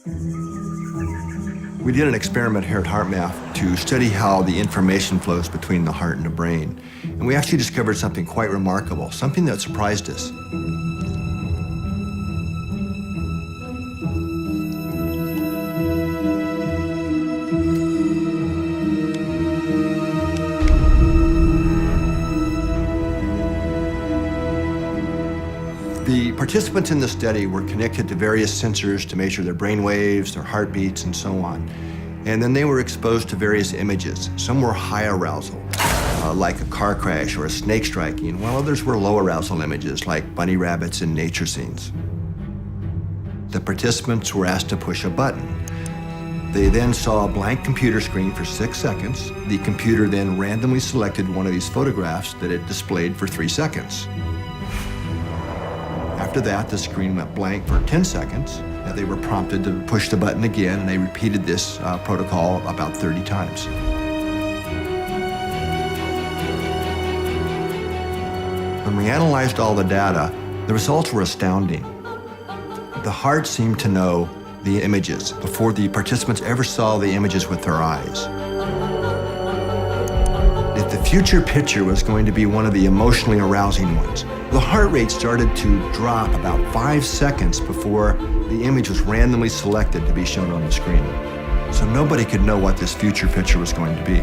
We did an experiment here at HeartMath to study how the information flows between the heart and the brain. And we actually discovered something quite remarkable, something that surprised us. The participants in the study were connected to various sensors to measure their brain waves, their heartbeats, and so on. And then they were exposed to various images. Some were high arousal, like a car crash or a snake striking, while others were low arousal images, like bunny rabbits in nature scenes. The participants were asked to push a button. They then saw a blank computer screen for 6 seconds. The computer then randomly selected one of these photographs that it displayed for 3 seconds. After that, the screen went blank for 10 seconds. They were prompted to push the button again, and they repeated this protocol about 30 times. When we analyzed all the data, the results were astounding. The heart seemed to know the images before the participants ever saw the images with their eyes. If the future picture was going to be one of the emotionally arousing ones, the heart rate started to drop about 5 seconds before the image was randomly selected to be shown on the screen. So nobody could know what this future picture was going to be.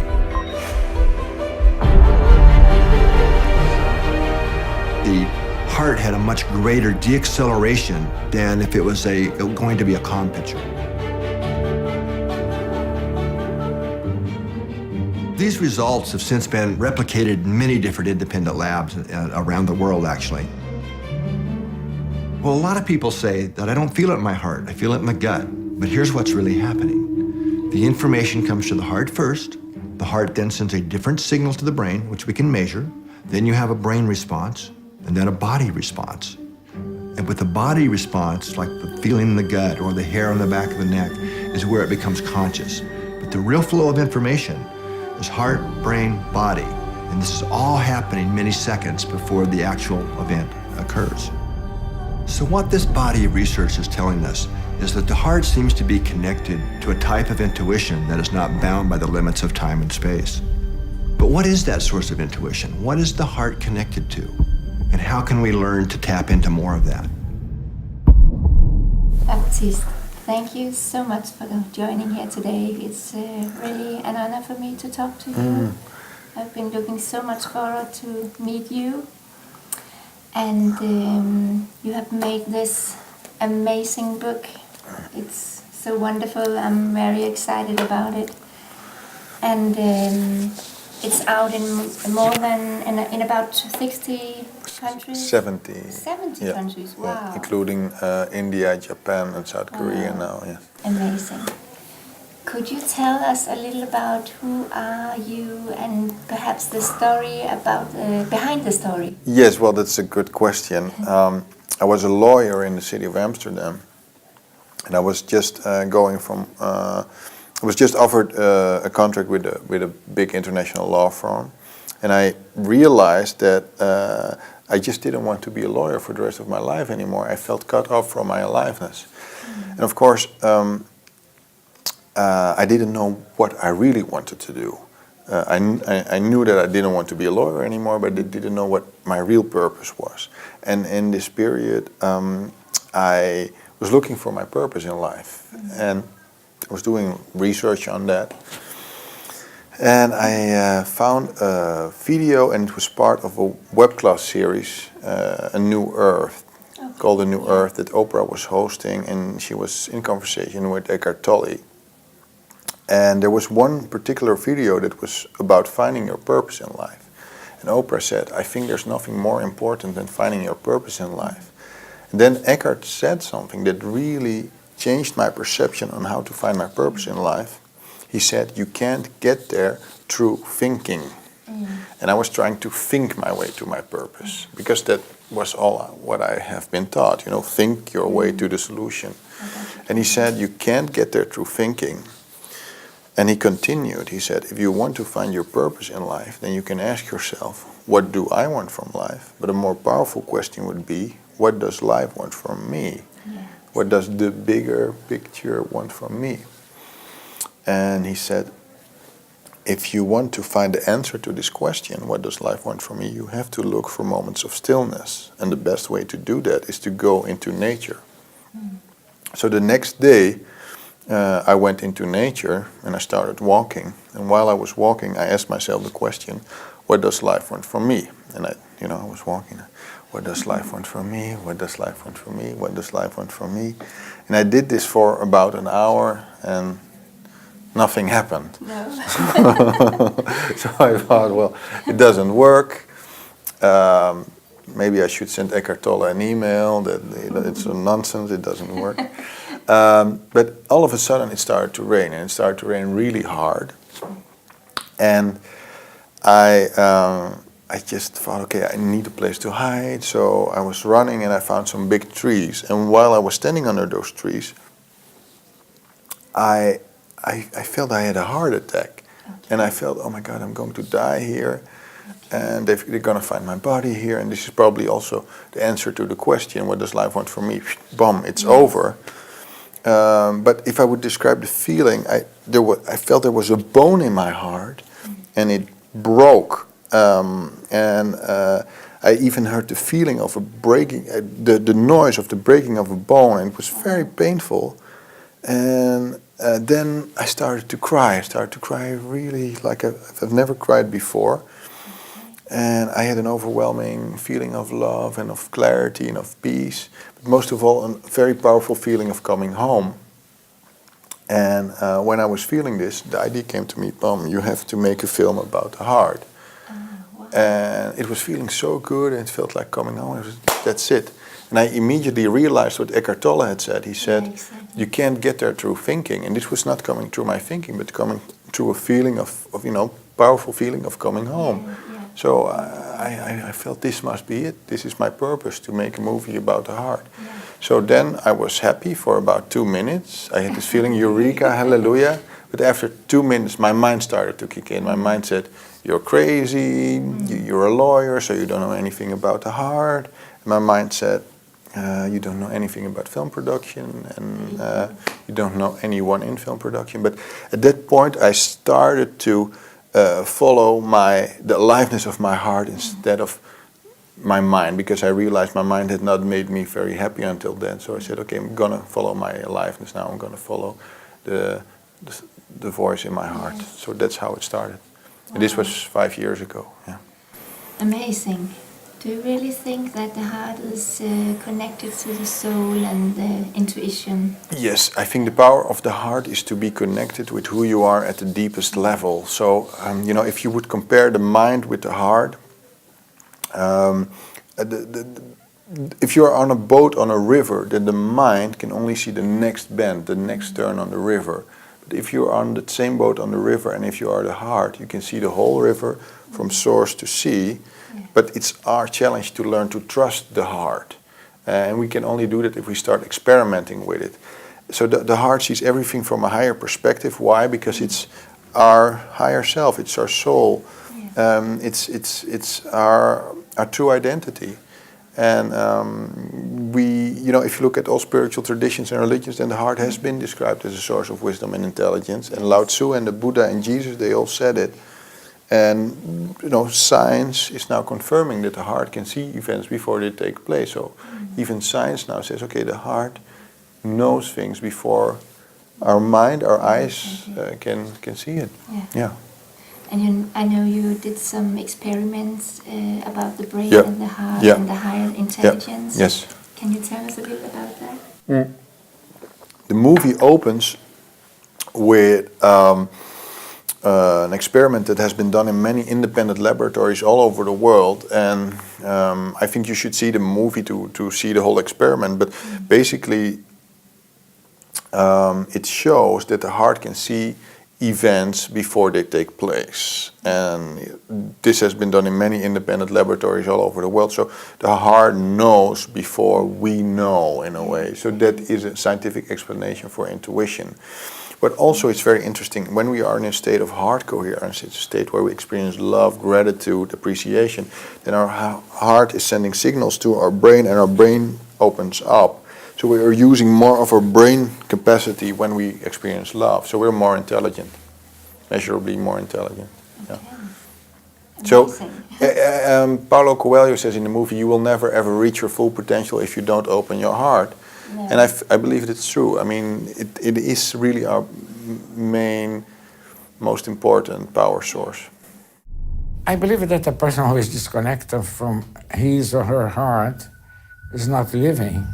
The heart had a much greater deacceleration than if it was going to be a calm picture. These results have since been replicated in many different independent labs around the world, actually. Well, a lot of people say that I don't feel it in my heart, I feel it in my gut. But here's what's really happening. The information comes to the heart first. The heart then sends a different signal to the brain, which we can measure. Then you have a brain response, and then a body response. And with the body response, like the feeling in the gut or the hair on the back of the neck, is where it becomes conscious. But the real flow of information is heart, brain, body. And this is all happening many seconds before the actual event occurs. So what this body of research is telling us is that the heart seems to be connected to a type of intuition that is not bound by the limits of time and space. But what is that source of intuition? What is the heart connected to? And how can we learn to tap into more of that? Baptiste, thank you so much for joining here today. It's really an honor for me to talk to you. I've been looking so much forward to meet you. And you have made this amazing book. It's so wonderful. I'm very excited about it. And it's out in more than, in about 60 countries? 70. 70 countries, wow. Yeah, including India, Japan, and South Korea now, yeah. Amazing. Could you tell us a little about who are you and perhaps the story about behind the story? Yes, well, that's a good question. I was a lawyer in the city of Amsterdam, and I was just I was just offered a contract with a big international law firm, and I realized that I just didn't want to be a lawyer for the rest of my life anymore. I felt cut off from my aliveness, and of course. I didn't know what I really wanted to do. I knew that I didn't want to be a lawyer anymore, but I didn't know what my real purpose was. And in this period, I was looking for my purpose in life. And I was doing research on that. And I found a video, and it was part of a web class series, A New Earth, called A New Earth, that Oprah was hosting, and she was in conversation with Eckhart Tolle. And there was one particular video that was about finding your purpose in life. And Oprah said, I think there's nothing more important than finding your purpose in life. And then Eckhart said something that really changed my perception on how to find my purpose in life. He said, you can't get there through thinking. And I was trying to think my way to my purpose, because that was all what I have been taught, think your way to the solution. And he said, you can't get there through thinking. And he continued, he said, if you want to find your purpose in life, then you can ask yourself, what do I want from life? But a more powerful question would be, what does life want from me? What does the bigger picture want from me? And he said, if you want to find the answer to this question, what does life want from me, you have to look for moments of stillness. And the best way to do that is to go into nature. So the next day, I went into nature and I started walking. And while I was walking, I asked myself the question, what does life want from me? And I was walking. What does life want from me? What does life want from me? What does life want from me? And I did this for about an hour and nothing happened. No. So I thought, well, it doesn't work. Maybe I should send Eckhart Tolle an email that it's a nonsense, it doesn't work. But all of a sudden it started to rain, and it started to rain really hard. And I just thought, okay, I need a place to hide. So I was running and I found some big trees. And while I was standing under those trees, I felt I had a heart attack. And I felt, oh my God, I'm going to die here. And they're going to find my body here. And this is probably also the answer to the question, what does life want from me? Boom, it's over. But if I would describe the feeling, I felt there was a bone in my heart. And it broke. I even heard the feeling of a breaking, the noise of the breaking of a bone. And it was very painful. And then I started to cry. I started to cry really like I've never cried before. And I had an overwhelming feeling of love and of clarity and of peace. But most of all, a very powerful feeling of coming home. And when I was feeling this, the idea came to me, Pam, you have to make a film about the heart. Wow. And it was feeling so good, and it felt like coming home. That's it. And I immediately realized what Eckhart Tolle had said. He said, Exactly. you can't get there through thinking. And this was not coming through my thinking, but coming through a feeling of powerful feeling of coming home. Yeah. So I felt this must be it. This is my purpose, to make a movie about the heart. Yeah. So then I was happy for about 2 minutes. I had this feeling, eureka, hallelujah. But after 2 minutes, my mind started to kick in. My mind said, you're crazy, you're a lawyer, so you don't know anything about the heart. And my mind said, you don't know anything about film production, and you don't know anyone in film production. But at that point, I started to follow the aliveness of my heart instead of my mind, because I realized my mind had not made me very happy until then. So I said, okay, I'm gonna follow my aliveness now. I'm gonna follow the voice in my heart. Yes. So that's how it started. And this was 5 years ago. Yeah. Amazing. Do you really think that the heart is connected to the soul and the intuition? Yes, I think the power of the heart is to be connected with who you are at the deepest level. So, if you would compare the mind with the heart, if you're on a boat on a river, then the mind can only see the next bend, the next turn on the river. But if you're on the same boat on the river, and if you are the heart, you can see the whole river from source to sea. But it's our challenge to learn to trust the heart. And we can only do that if we start experimenting with it. So the heart sees everything from a higher perspective. Why? Because it's our higher self, it's our soul. It's our true identity. And if you look at all spiritual traditions and religions, then the heart has been described as a source of wisdom and intelligence. And Lao Tzu and the Buddha and Jesus, they all said it. And science is now confirming that the heart can see events before they take place. So even science now says, okay, the heart knows things before our mind, our eyes can see it. Yeah. And I know you did some experiments about the brain Yeah. and the heart Yeah. and the higher intelligence. Yeah. Yes. Can you tell us a bit about that? The movie opens with an experiment that has been done in many independent laboratories all over the world, and I think you should see the movie to see the whole experiment. But basically, it shows that the heart can see events before they take place, and this has been done in many independent laboratories all over the world. So the heart knows before we know, in a way. So that is a scientific explanation for intuition. But also it's very interesting, when we are in a state of heart coherence, it's a state where we experience love, gratitude, appreciation, then our heart is sending signals to our brain, and our brain opens up. So we are using more of our brain capacity when we experience love. So we're more intelligent, measurably more intelligent. Yeah. So, Paulo Coelho says in the movie, you will never ever reach your full potential if you don't open your heart. Yeah. And I believe it's true. I mean, it is really our main, most important power source. I believe that a person who is disconnected from his or her heart is not living.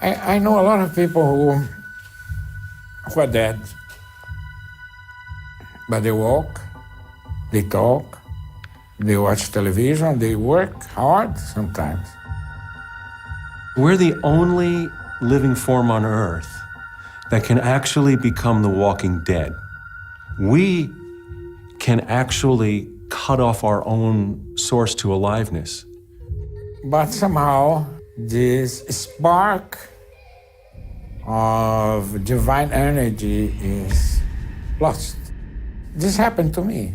I know a lot of people who are dead, but they walk, they talk, they watch television, they work hard sometimes. We're the only living form on Earth that can actually become the walking dead. We can actually cut off our own source to aliveness. But somehow this spark of divine energy is lost. This happened to me.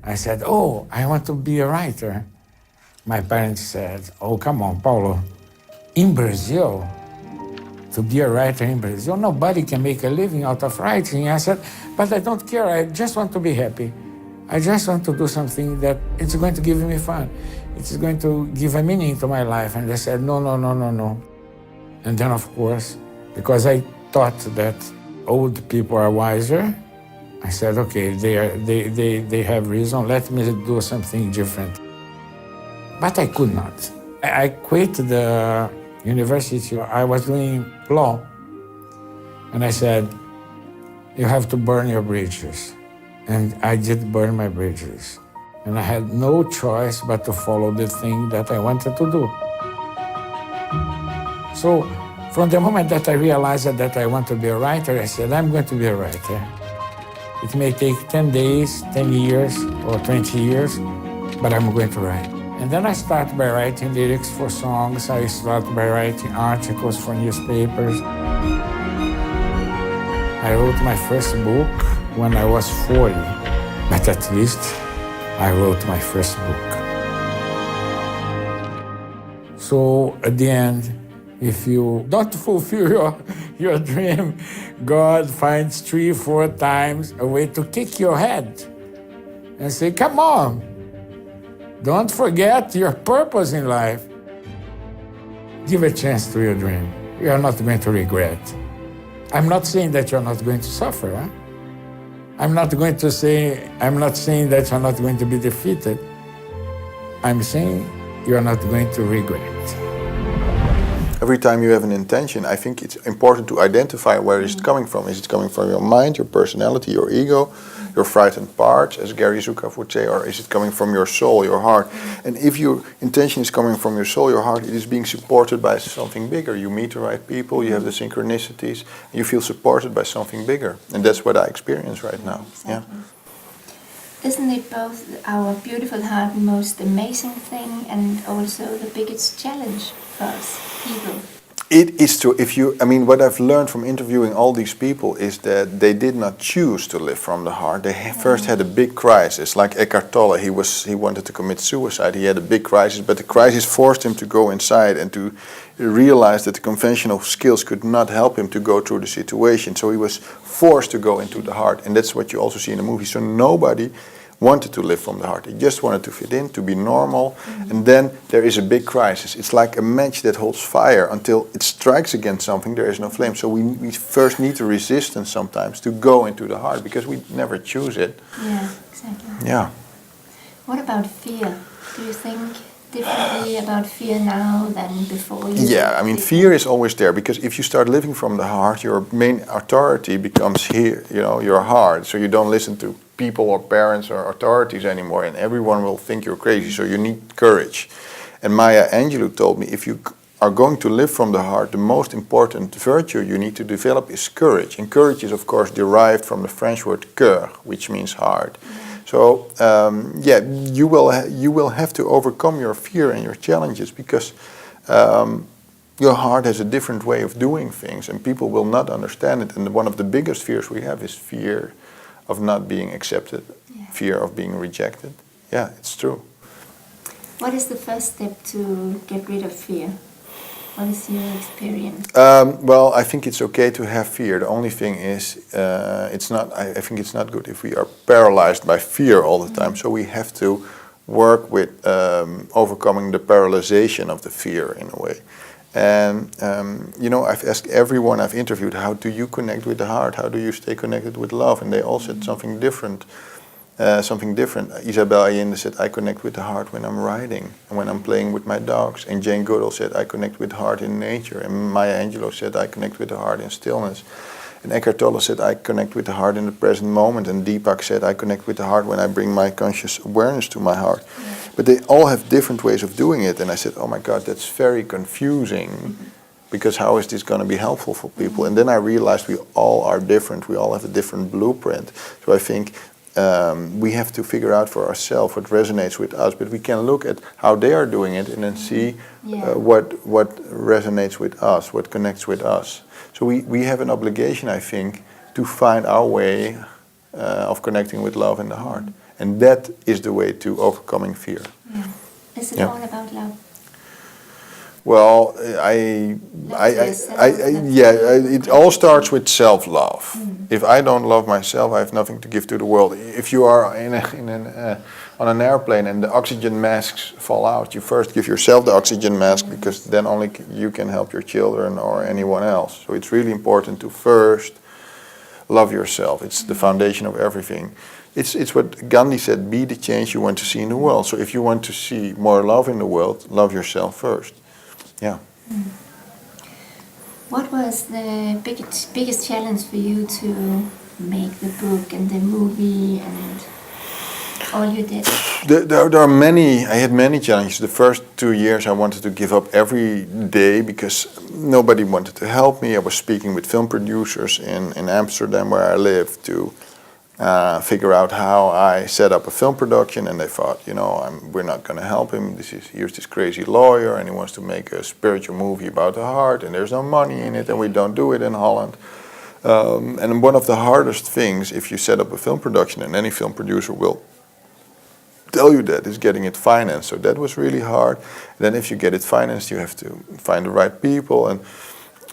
I said, oh, I want to be a writer. My parents said, oh, come on, Paulo. In Brazil, to be a writer in Brazil, nobody can make a living out of writing. I said, but I don't care, I just want to be happy. I just want to do something that it's going to give me fun. It's going to give a meaning to my life. And they said, no, no, no, no, no. And then, of course, because I thought that old people are wiser, I said, okay, they have reason, let me do something different. But I could not. I quit the university. I was doing law. And I said, you have to burn your bridges. And I did burn my bridges. And I had no choice but to follow the thing that I wanted to do. So from the moment that I realized that I want to be a writer, I said, I'm going to be a writer. It may take 10 days, 10 years, or 20 years, but I'm going to write. And then I start by writing lyrics for songs. I start by writing articles for newspapers. I wrote my first book when I was 40, but at least I wrote my first book. So at the end, if you don't fulfill your dream, God finds 3 or 4 times a way to kick your head and say, come on, don't forget your purpose in life. Give a chance to your dream. You are not going to regret. I'm not saying that you're not going to suffer. Huh? I'm not saying that you're not going to be defeated. I'm saying you're not going to regret. Every time you have an intention, I think it's important to identify where is it coming from. Is it coming from your mind, your personality, your ego, your frightened parts, as Gary Zukav would say, or is it coming from your soul, your heart? And if your intention is coming from your soul, your heart, it is being supported by something bigger. You meet the right people, you have the synchronicities, and you feel supported by something bigger. And that's what I experience right now. Exactly. Yeah. Isn't it both our beautiful heart most amazing thing and also the biggest challenge for us people? It is true. What I've learned from interviewing all these people is that they did not choose to live from the heart. They first had a big crisis, like Eckhart Tolle. He wanted to commit suicide. He had a big crisis, but the crisis forced him to go inside and to realize that the conventional skills could not help him to go through the situation. So he was forced to go into the heart, and that's what you also see in the movie. So nobody wanted to live from the heart. They just wanted to fit in, to be normal, and then there is a big crisis. It's like a match that holds fire until it strikes against something, there is no flame. So we first need the resistance sometimes to go into the heart, because we never choose it. Yeah, exactly. Yeah. What about fear? Do you think differently about fear now than before? Fear is always there, because if you start living from the heart, your main authority becomes here, your heart. So you don't listen to people or parents or authorities anymore, and everyone will think you're crazy, so you need courage. And Maya Angelou told me, if you are going to live from the heart, the most important virtue you need to develop is courage. And courage is, of course, derived from the French word cœur, which means heart. So, you will have to overcome your fear and your challenges, because your heart has a different way of doing things, and people will not understand it. And one of the biggest fears we have is fear of not being accepted, fear of being rejected. Yeah, it's true. What is the first step to get rid of fear? What is your experience? Well, I think it's okay to have fear. The only thing is, it's not. I think it's not good if we are paralyzed by fear all the time. So we have to work with overcoming the paralyzation of the fear in a way. And I've asked everyone I've interviewed, how do you connect with the heart? How do you stay connected with love? And they all said something different. Isabel Allende said, I connect with the heart when I'm riding and when I'm playing with my dogs. And Jane Goodall said, I connect with the heart in nature. And Maya Angelou said, I connect with the heart in stillness. And Eckhart Tolle said, I connect with the heart in the present moment. And Deepak said, I connect with the heart when I bring my conscious awareness to my heart. Yeah. But they all have different ways of doing it. And I said, oh my God, that's very confusing. Because how is this going to be helpful for people? And then I realized we all are different. We all have a different blueprint. So I think we have to figure out for ourselves what resonates with us, but we can look at how they are doing it and then see what resonates with us, what connects with us. So we have an obligation, I think, to find our way of connecting with love in the heart. And that is the way to overcoming fear. Yeah. Is it all about love? Well, it all starts with self-love. If I don't love myself, I have nothing to give to the world. If you are on an airplane and the oxygen masks fall out, you first give yourself the oxygen mask because then only you can help your children or anyone else. So it's really important to first love yourself. It's the foundation of everything. It's what Gandhi said, be the change you want to see in the world. So if you want to see more love in the world, love yourself first. Yeah. What was the biggest challenge for you to make the book and the movie and all you did? There are many. I had many challenges. The first 2 years I wanted to give up every day because nobody wanted to help me. I was speaking with film producers in Amsterdam where I live to figure out how I set up a film production, and they thought, we're not going to help him. Here's this crazy lawyer, and he wants to make a spiritual movie about the heart, and there's no money in it, and we don't do it in Holland. And one of the hardest things, if you set up a film production, and any film producer will tell you that, is getting it financed. So that was really hard. Then if you get it financed, you have to find the right people, and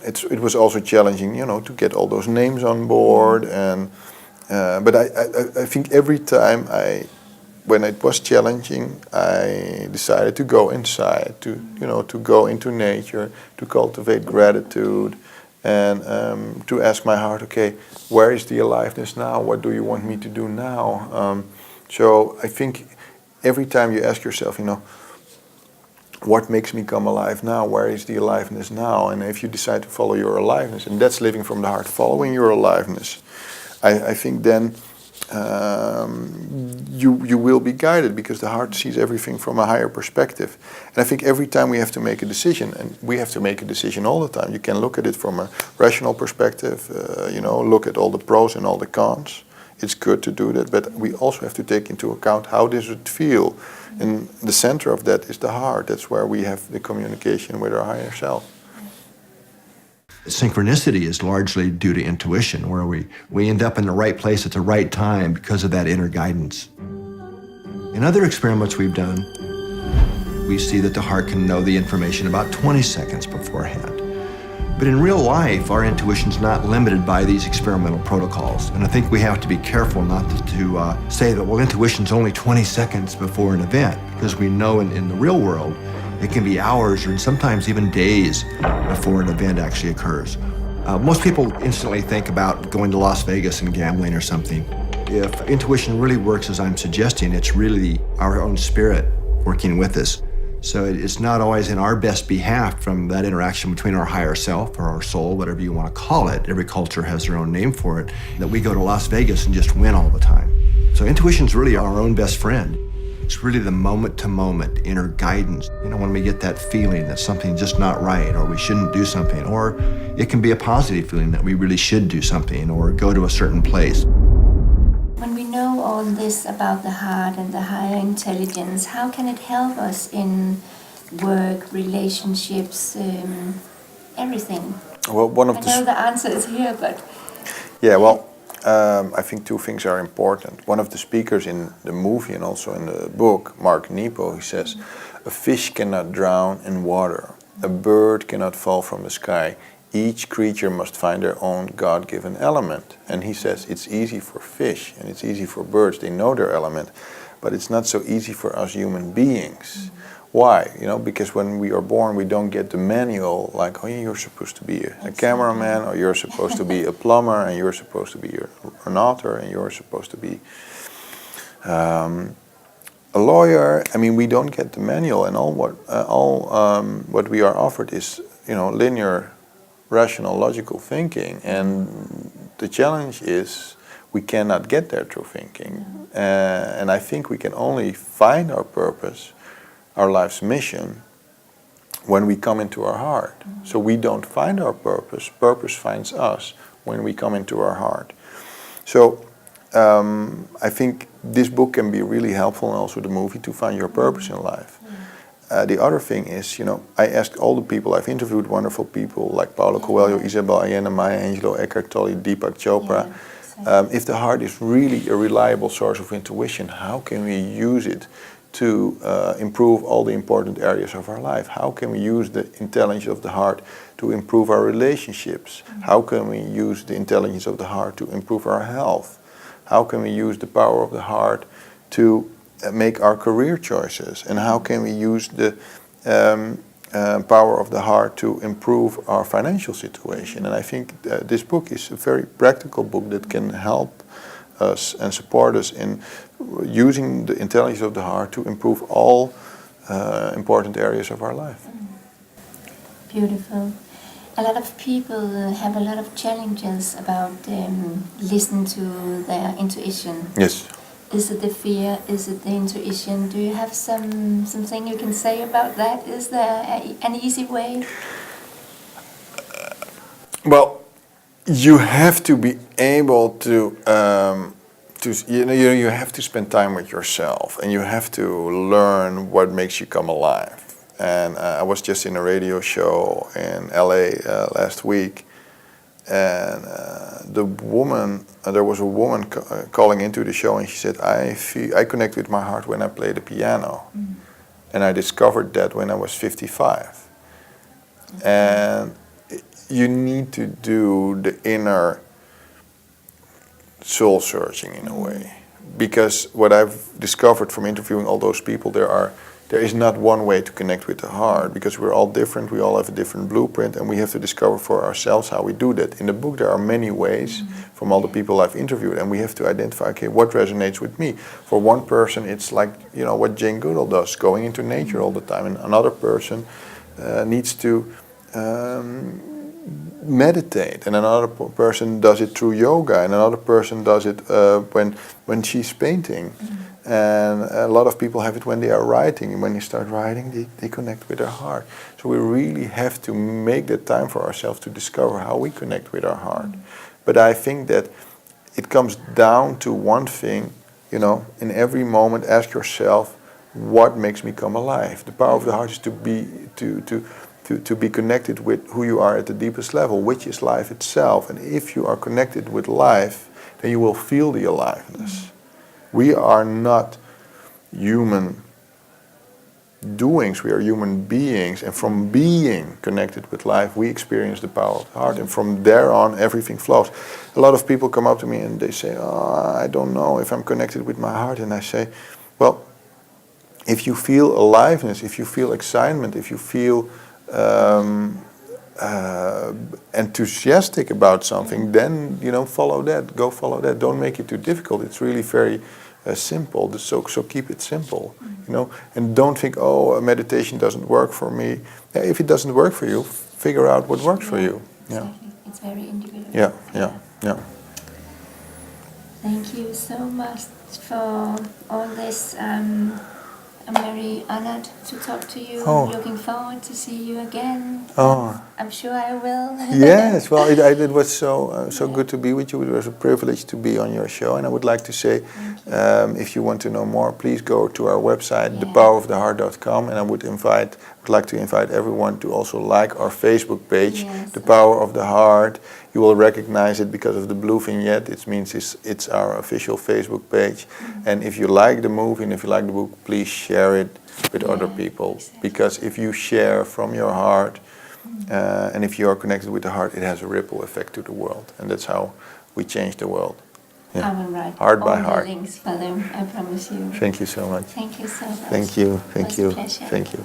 it was also challenging, to get all those names on board. And but I think every time when it was challenging, I decided to go inside, to go into nature, to cultivate gratitude, and to ask my heart, okay, where is the aliveness now? What do you want me to do now? So I think every time you ask yourself, what makes me come alive now? Where is the aliveness now? And if you decide to follow your aliveness, and that's living from the heart, following your aliveness, I think then you will be guided because the heart sees everything from a higher perspective. And I think every time we have to make a decision, and we have to make a decision all the time. You can look at it from a rational perspective, look at all the pros and all the cons. It's good to do that, but we also have to take into account how does it feel. And the center of that is the heart. That's where we have the communication with our higher self. Synchronicity is largely due to intuition, where we end up in the right place at the right time because of that inner guidance. In other experiments we've done, we see that the heart can know the information about 20 seconds beforehand. But in real life, our intuition's not limited by these experimental protocols. And I think we have to be careful not to say that, well, intuition's only 20 seconds before an event, because we know in the real world, it can be hours or sometimes even days before an event actually occurs. Most people instantly think about going to Las Vegas and gambling or something. If intuition really works as I'm suggesting, it's really our own spirit working with us. So it's not always in our best behalf from that interaction between our higher self or our soul, whatever you want to call it. Every culture has their own name for it, that we go to Las Vegas and just win all the time. So intuition's really our own best friend. It's really the moment-to-moment inner guidance. When we get that feeling that something's just not right, or we shouldn't do something, or it can be a positive feeling that we really should do something or go to a certain place. When we know all this about the heart and the higher intelligence, how can it help us in work, relationships, everything? Well, I know the answer is here, but... Yeah, well, I think two things are important. One of the speakers in the movie and also in the book, Mark Nepo, he says, a fish cannot drown in water. A bird cannot fall from the sky. Each creature must find their own God-given element. And he says it's easy for fish and it's easy for birds. They know their element. But it's not so easy for us human beings. Why? Because when we are born, we don't get the manual like, oh, yeah, you're supposed to be a cameraman, or you're supposed to be a plumber, and you're supposed to be an author, and you're supposed to be a lawyer. I mean, we don't get the manual, and all what we are offered is, linear, rational, logical thinking. And the challenge is we cannot get there through thinking. And I think we can only find our purpose, our life's mission, when we come into our heart. So we don't find our purpose. Purpose finds us when we come into our heart. So I think this book can be really helpful, and also the movie, to find your purpose in life. The other thing is, I asked all the people, I've interviewed wonderful people like Paulo Coelho, Isabel Allende, Maya Angelou, Eckhart Tolle, Deepak Chopra. If the heart is really a reliable source of intuition, how can we use it to improve all the important areas of our life? How can we use the intelligence of the heart to improve our relationships? How can we use the intelligence of the heart to improve our health? How can we use the power of the heart to make our career choices? And how can we use the power of the heart to improve our financial situation? And I think this book is a very practical book that can help us and support us in using the intelligence of the heart to improve all important areas of our life. Beautiful. A lot of people have a lot of challenges about listening to their intuition. Yes. Is it the fear? Is it the intuition? Do you have something you can say about that? Is there an easy way? Well, you have to be able to you have to spend time with yourself, and you have to learn what makes you come alive. And I was just in a radio show in LA last week, and there was a woman calling into the show, and she said, I connect with my heart when I play the piano. And I discovered that when I was 55. And you need to do the inner soul searching in a way, because what I've discovered from interviewing all those people, there is not one way to connect with the heart, because we're all different, we all have a different blueprint, and we have to discover for ourselves how we do that. In the book there are many ways from all the people I've interviewed, and we have to identify, okay, what resonates with me. For one person it's like, what Jane Goodall does, going into nature all the time, and another person needs to meditate, and another person does it through yoga, and another person does it when she's painting. And a lot of people have it when they are writing, and when they start writing they connect with their heart. So we really have to make that time for ourselves to discover how we connect with our heart. But I think that it comes down to one thing, in every moment ask yourself, what makes me come alive? The power of the heart is to be connected with who you are at the deepest level, which is life itself. And if you are connected with life, then you will feel the aliveness. We are not human doings, we are human beings, and from being connected with life we experience the power of the heart, and from there on everything flows. A lot of people come up to me and they say, I don't know if I'm connected with my heart. And I say, well, if you feel aliveness, if you feel excitement, if you feel enthusiastic about something, then follow that, go follow that. Don't make it too difficult. It's really very simple. So keep it simple, and don't think, meditation doesn't work for me. Yeah, if it doesn't work for you, figure out what works for you. Yeah, exactly. It's very individual. Yeah. Thank you so much for all this. I'm very honored to talk to you. I'm looking forward to see you again. I'm sure I will. Yes, well, it was so good to be with you. It was a privilege to be on your show, and I would like to say, if you want to know more, please go to our website, thepoweroftheheart.com, and I would like to invite everyone to also like our Facebook page, The Power of the Heart. You will recognize it because of the blue vignette. It means it's our official Facebook page. And if you like the movie and if you like the book, please share it with other people. Exactly. Because if you share from your heart, and if you are connected with the heart, it has a ripple effect to the world. And that's how we change the world. I will write Heart all by the heart. links for them, I promise you. Thank you so much. Thank you so much. Thank you. It was a pleasure. Thank you.